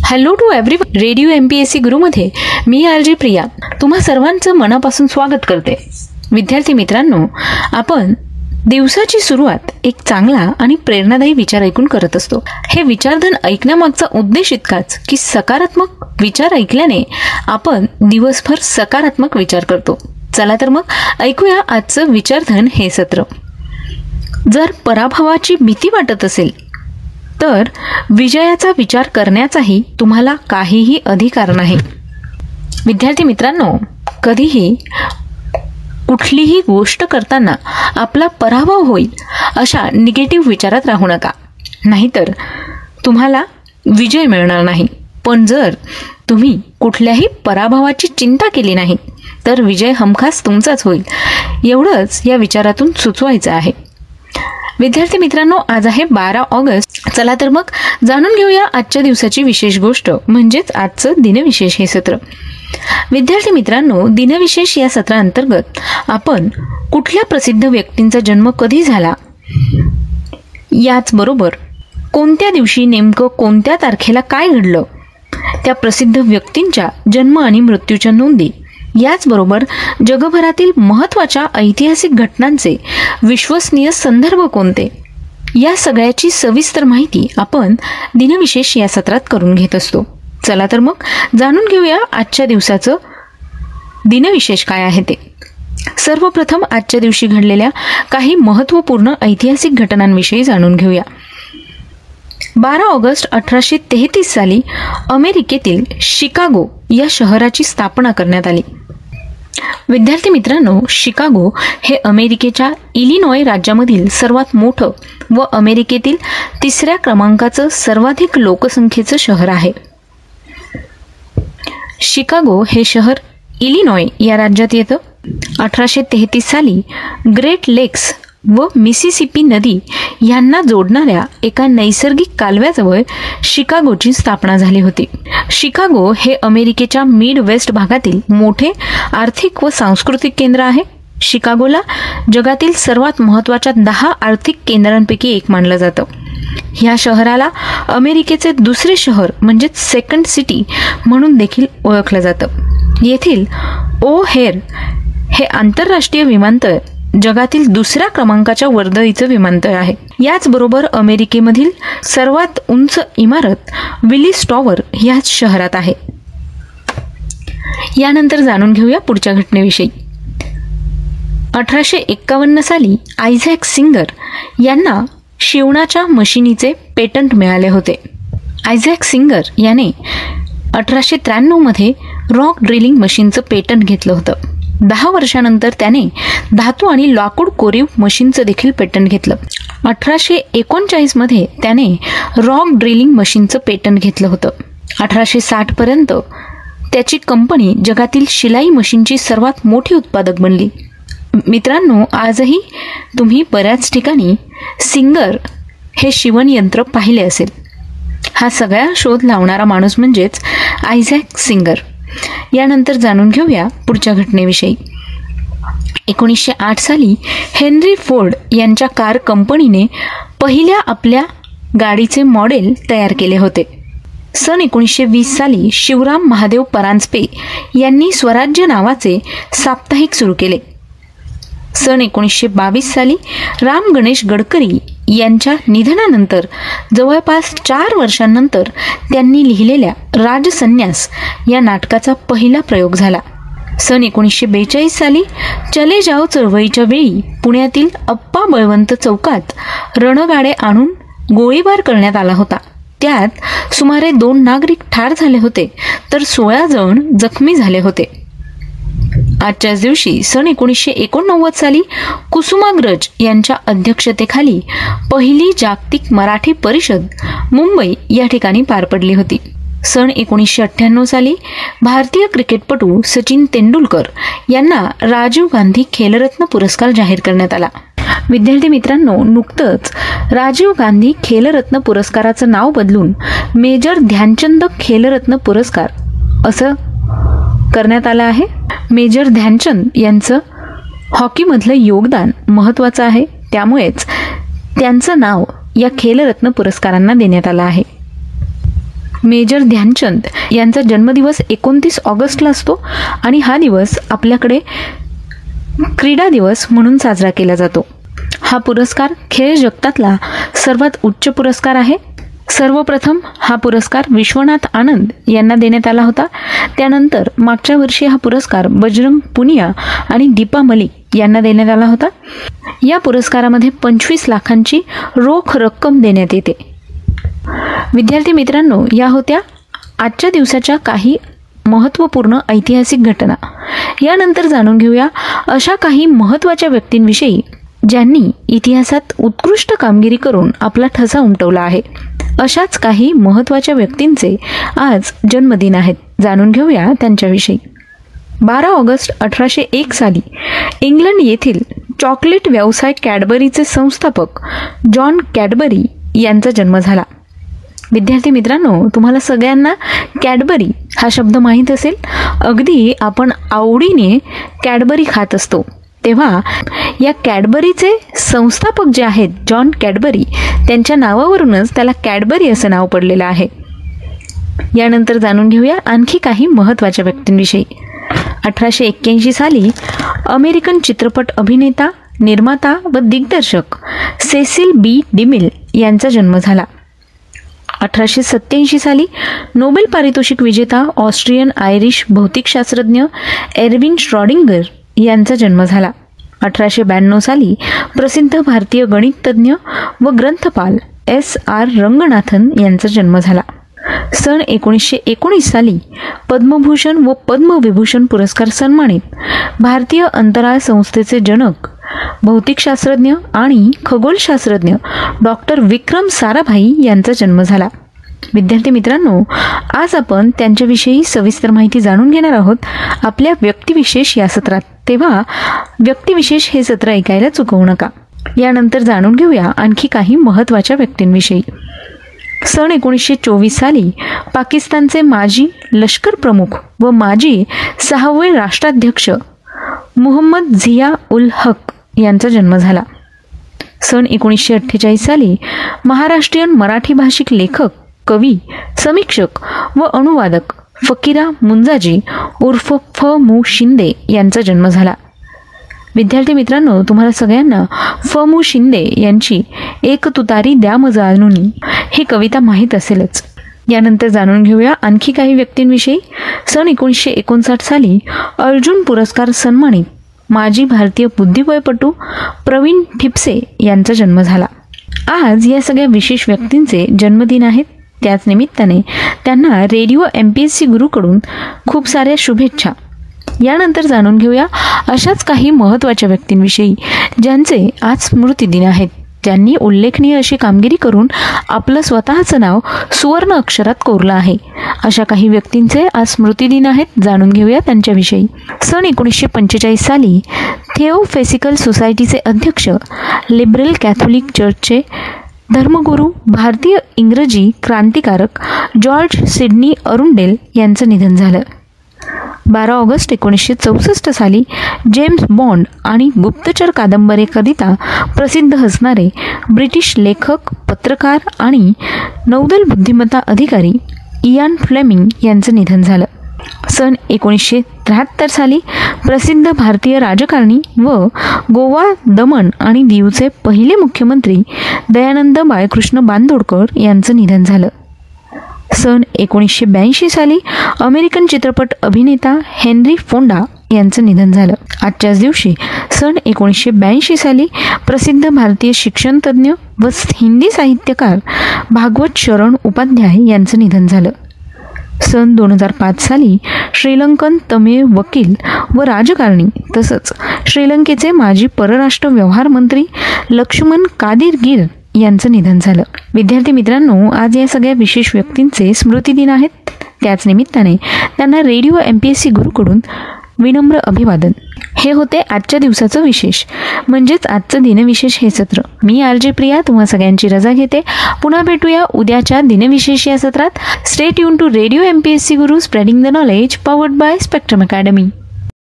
Hello to everyone. Radio MPSC गुरुमध्ये मी RJ Priya तुम्हा सर्वांचं मनापासून स्वागत करते. विद्यार्थी मित्रांनो, आपण दिवसाची सुरुवात एक चांगला आणि प्रेरणादायी विचार ऐकून करत असतो. हे विचारधन ऐकण्यामागचा उद्देश इतकाच की सकारात्मक विचार ऐकल्याने आपण दिवसभर सकारात्मक विचार करतो. चला तर मग ऐकूया आजचं विचारधन हे सत्र. जर पराभवाची भीती वाटत असेल तर विजयाचा विचार करण्याचाही तुम्हाला काहीही अधिकार नाही. विद्यार्थी मित्रांनो, कधीही कुठलीही गोष्ट करताना आपला पराभव होईल अशा निगेटिव्ह विचारात राहू नका, नाहीतर तुम्हाला विजय मिळणार नाही. पण जर तुम्ही कुठल्याही पराभवाची चिंता केली नाही तर विजय हमखास तुमचाच होईल, एवढंच या विचारातून सुचवायचं आहे. विद्यार्थी मित्रांनो, आज आहे 12 ऑगस्ट. चला तर मग जाणून घेऊया आजच्या दिवसाची विशेष गोष्ट म्हणजेच आजचं दिनविशेष हे सत्र. विद्यार्थी मित्रांनो, दिनविशेष या सत्रांतर्गत आपण कुठल्या प्रसिद्ध व्यक्तींचा जन्म कधी झाला, याचबरोबर कोणत्या दिवशी नेमकं कोणत्या तारखेला काय घडलं, त्या प्रसिद्ध व्यक्तींच्या जन्म आणि मृत्यूच्या नोंदी, याचबरोबर जगभरातील महत्त्वाच्या ऐतिहासिक घटनांचे विश्वसनीय संदर्भ कोणते, या सगळ्याची सविस्तर माहिती आपण दिनविशेष या सत्रात करून घेत असतो. चला तर मग जाणून घेऊया आजच्या दिवसाचं दिनविशेष काय आहे ते. सर्वप्रथम आजच्या दिवशी घडलेल्या काही महत्त्वपूर्ण ऐतिहासिक घटनांविषयी जाणून घेऊया. 12 ऑगस्ट 1833 साली अमेरिकेतील शिकागो या शहराची स्थापना करण्यात आली. विद्यार्थी मित्रांनो, शिकागो हे अमेरिकेच्या इलिनॉय राज्यामधील सर्वात मोठं व अमेरिकेतील 3ऱ्या क्रमांकाचं सर्वाधिक लोकसंख्येचं शहर आहे. शिकागो हे शहर इलिनॉय या राज्यात येतं. 1833 साली ग्रेट लेक्स व मिसिसिपी नदी यांना जोडणाऱ्या एका नैसर्गिक कालव्याजवळ शिकागोची स्थापना झाली होती. शिकागो हे अमेरिकेच्या मिड वेस्ट भागातील मोठे आर्थिक व सांस्कृतिक केंद्र आहे. शिकागोला जगातील सर्वात महत्त्वाच्या 10 आर्थिक केंद्रांपैकी एक मानलं जातं. ह्या शहराला अमेरिकेचे दुसरे शहर म्हणजेच सेकंड सिटी म्हणून देखील ओळखलं जातं. येथील ओहेर हे आंतरराष्ट्रीय विमानतळ जगातील 2ऱ्या क्रमांकाच्या वर्दळीचं विमानतळ आहे. याचबरोबर अमेरिकेमधील सर्वात उंच इमारत विलिस टॉवर याच शहरात आहे. यानंतर जाणून घेऊया पुढच्या घटनेविषयी. 1851 साली आयझॅक सिंगर यांना शिवणाच्या मशिनीचे पेटंट मिळाले होते. आयझॅक सिंगर याने 1893 मध्ये रॉक ड्रिलिंग मशीनचं पेटंट घेतलं होतं. 10 वर्षानंतर त्याने धातू आणि लाकूड कोरीव मशीनचं देखील पेटंट घेतलं. 1839 मध्ये त्याने रॉक ड्रिलिंग मशीनचं पेटंट घेतलं होतं. 1860 पर्यंत त्याची कंपनी जगातील शिलाई मशीनची सर्वात मोठी उत्पादक बनली. मित्रांनो, आजही तुम्ही बऱ्याच ठिकाणी सिंगर हे शिवण यंत्र पाहिले असेल. हा सगळा शोध लावणारा माणूस म्हणजेच आयझॅक सिंगर. यानंतर जाणून घेऊया पुढच्या घटनेविषयी. 1908 साली हेनरी फोर्ड यांच्या कार कंपनीने पहिल्या आपल्या गाडीचे मॉडेल तयार केले होते. सन 1920 साली शिवराम महादेव परांजपे यांनी स्वराज्य नावाचे साप्ताहिक सुरू केले. सन 1922 साली राम गणेश गडकरी यांच्या निधनानंतर जवळपास 4 वर्षांनंतर त्यांनी लिहिलेल्या राजसन्यास या नाटकाचा पहिला प्रयोग झाला. सन 1942 साली चले जाओ चळवळीच्या वेळी पुण्यातील अप्पा बळवंत चौकात रणगाडे आणून गोळीबार करण्यात आला होता. त्यात सुमारे 2 नागरिक ठार झाले होते तर 16 जण जखमी झाले होते. आजच्याच दिवशी सन 1989 साली कुसुमाग्रज यांच्या अध्यक्षतेखाली पहिली जागतिक मराठी परिषद मुंबई या ठिकाणी पार पडली होती. सन 1998 साली भारतीय क्रिकेटपटू सचिन तेंडुलकर यांना राजीव गांधी खेलरत्न पुरस्कार जाहीर करण्यात आला. विद्यार्थी मित्रांनो, नुकतंच राजीव गांधी खेलरत्न पुरस्काराचं नाव बदलून मेजर ध्यानचंद खेलरत्न पुरस्कार असं करण्यात आलं आहे. मेजर ध्यानचंद यांचं हॉकीमधलं योगदान महत्त्वाचं आहे, त्यामुळेच त्यांचं नाव या खेलरत्न पुरस्कारांना देण्यात आलं आहे. मेजर ध्यानचंद यांचा जन्मदिवस 29 ऑगस्टला असतो आणि हा दिवस आपल्याकडे क्रीडा दिवस म्हणून साजरा केला जातो. हा पुरस्कार खेळ जगतातला सर्वात उच्च पुरस्कार आहे. सर्वप्रथम हा पुरस्कार विश्वनाथ आनंद यांना देण्यात आला होता. त्यानंतर मागच्या वर्षी हा पुरस्कार बजरंग पुनिया आणि दीपा मलिक यांना देण्यात आला होता. या पुरस्कारामध्ये 25 लाखांची रोख रक्कम देण्यात येते. विद्यार्थी मित्रांनो, या होत्या आजच्या दिवसाच्या काही महत्त्वपूर्ण ऐतिहासिक घटना. यानंतर जाणून घेऊया अशा काही महत्त्वाच्या व्यक्तींविषयी ज्यांनी इतिहासात उत्कृष्ट कामगिरी करून आपला ठसा उमटवला आहे. अशाच काही महत्त्वाच्या व्यक्तींचे आज जन्मदिन आहेत. जाणून घेऊया त्यांच्याविषयी. 12 ऑगस्ट 1801 साली इंग्लंड येथील चॉकलेट व्यवसाय कॅडबरीचे संस्थापक जॉन कॅडबरी यांचा जन्म झाला. विद्यार्थी मित्रांनो, तुम्हाला सगळ्यांना कॅडबरी हा शब्द माहीत असेल. अगदी आपण आवडीने कॅडबरी खात असतो. तेव्हा या कॅडबरीचे संस्थापक जे आहेत जॉन कॅडबरी, त्यांच्या नावावरूनच त्याला कॅडबरी असं नाव पडलेलं आहे. यानंतर जाणून घेऊया आणखी काही महत्त्वाच्या व्यक्तींविषयी. 1881 साली अमेरिकन चित्रपट अभिनेता, निर्माता व दिग्दर्शक सेसिल बी डिमिल यांचा जन्म झाला. 1887 साली नोबेल पारितोषिक विजेता ऑस्ट्रियन आयरिश भौतिकशास्त्रज्ञ एरविन श्रॉडिंगर यांचा जन्म झाला. 1892 साली प्रसिद्ध भारतीय गणिततज्ञ व ग्रंथपाल S.R. रंगनाथन यांचा जन्म झाला. सन 1919 साली पद्मभूषण व पद्मविभूषण पुरस्कार सन्मानित भारतीय अंतराळ संस्थेचे जनक, भौतिकशास्त्रज्ञ आणि खगोलशास्त्रज्ञ डॉक्टर विक्रम साराभाई यांचा जन्म झाला. विद्यार्थी मित्रांनो, आज आपण त्यांच्याविषयी सविस्तर माहिती जाणून घेणार आहोत आपल्या व्यक्तिविशेष या सत्रात. तेव्हा व्यक्तिविशेष हे सत्र ऐकायला चुकवू नका. यानंतर जाणून घेऊया आणखी काही महत्त्वाच्या व्यक्तींविषयी. सन 1924 साली पाकिस्तानचे माजी लष्कर प्रमुख व माजी 6वे राष्ट्राध्यक्ष मुहम्मद झिया उल हक यांचा जन्म झाला. सन 1948 साली महाराष्ट्रीयन मराठी भाषिक लेखक, कवी, समीक्षक व अनुवादक फकीरा मुंजाजी उर्फ फ मु शिंदे यांचा जन्म झाला. विद्यार्थी मित्रांनो, तुम्हाला सगळ्यांना फ मु शिंदे यांची एक तुतारी द्या मज आणूनी ही कविता माहीत असेलच. यानंतर जाणून घेऊया आणखी काही व्यक्तींविषयी. सन 1959 साली अर्जुन पुरस्कार सन्मानित माजी भारतीय बुद्धिबळपटू प्रवीण ठिपसे यांचा जन्म झाला. आज या सगळ्या विशेष व्यक्तींचे जन्मदिन आहेत. त्याच निमित्ताने त्यांना रेडिओ MPSC गुरुकडून खूप साऱ्या शुभेच्छा. यानंतर जाणून घेऊया अशाच काही महत्त्वाच्या व्यक्तींविषयी ज्यांचे आज स्मृतिदिन आहेत. त्यांनी उल्लेखनीय अशी कामगिरी करून आपलं स्वतःचं नाव सुवर्ण अक्षरात कोरलं आहे. अशा काही व्यक्तींचे आज स्मृतिदिन आहेत. जाणून घेऊया त्यांच्याविषयी. सन 1945 साली थिओफिजिकल सोसायटीचे अध्यक्ष, लिबरल कॅथोलिक चर्चचे धर्मगुरू, भारतीय इंग्रजी क्रांतिकारक जॉर्ज सिडनी अरुंडेल यांचं निधन झालं. 12 ऑगस्ट 1964 साली जेम्स बॉन्ड आणि गुप्तचर कादंबरीकरिता प्रसिद्ध असणारे ब्रिटिश लेखक, पत्रकार आणि नौदल बुद्धिमत्ता अधिकारी इयान फ्लेमिंग यांचं निधन झालं. सन 1973 साली प्रसिद्ध भारतीय राजकारणी व गोवा, दमण आणि दीवचे पहिले मुख्यमंत्री दयानंद बाळकृष्ण बांदोडकर यांचं निधन झालं. सन 1982 साली अमेरिकन चित्रपट अभिनेता हेनरी फोंडा यांचं निधन झालं. आजच्याच दिवशी सन 1982 साली प्रसिद्ध भारतीय शिक्षणतज्ञ व हिंदी साहित्यकार भागवत शरण उपाध्याय यांचं निधन झालं. सन 2005 साली श्रीलंकन तमिळ वकील व राजकारणी तसंच श्रीलंकेचे माजी परराष्ट्र व्यवहार मंत्री लक्ष्मण कादिरगिर यांचं निधन झालं. विद्यार्थी मित्रांनो, आज या सगळ्या विशेष व्यक्तींचे स्मृतिदिन आहेत. त्याच निमित्ताने त्यांना रेडिओ MPSC गुरुकडून विनम्र अभिवादन. हे होते आजच्या दिवसाचं विशेष, म्हणजेच आजचं दिनविशेष हे सत्र. मी RJ प्रिया तुम्हा सगळ्यांची रजा घेते. पुन्हा भेटूया उद्याच्या दिनविशेष या सत्रात. Stay tune to radio MPSC Guru, spreading the knowledge, powered by Spectrum academy.